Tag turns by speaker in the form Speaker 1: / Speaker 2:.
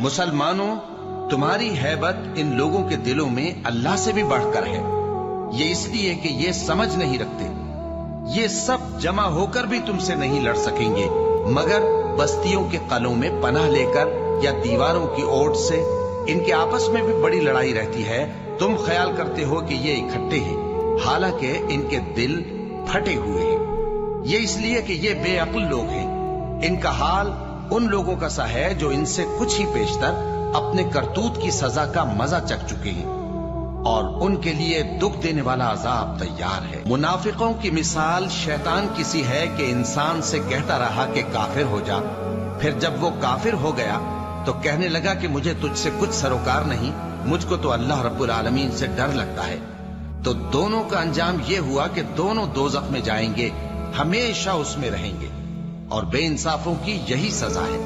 Speaker 1: मुसलमानों, तुम्हारी हैबत इन लोगों के दिलों में अल्लाह से भी बढ़कर है। ये इसलिए कि ये समझ नहीं रखते। ये सब जमा होकर भी तुमसे नहीं लड़ सकेंगे, मगर बस्तियों के कलों में पनाह लेकर या दीवारों की ओट से। इनके आपस में भी बड़ी लड़ाई रहती है। तुम ख्याल करते हो कि ये इकट्ठे हैं, हालांकि इनके दिल फटे हुए हैं। ये इसलिए कि ये बेअक्ल लोग हैं। इनका हाल उन लोगों का सा है जो इनसे कुछ ही पेशतर अपने करतूत की सजा का मजा चख चुके हैं, और उनके लिए दुख देने वाला अजाब तैयार है। मुनाफिकों की मिसाल शैतान किसी है कि इंसान से कहता रहा कि काफिर हो जा, फिर जब वो काफिर हो गया तो कहने लगा कि मुझे तुझसे कुछ सरोकार नहीं, मुझको तो अल्लाह रब्बुल आलमीन से डर लगता है। तो दोनों का अंजाम ये हुआ कि दोनों दोज़ख में जाएंगे, हमेशा उसमें रहेंगे, और बेइंसाफों की यही सजा है।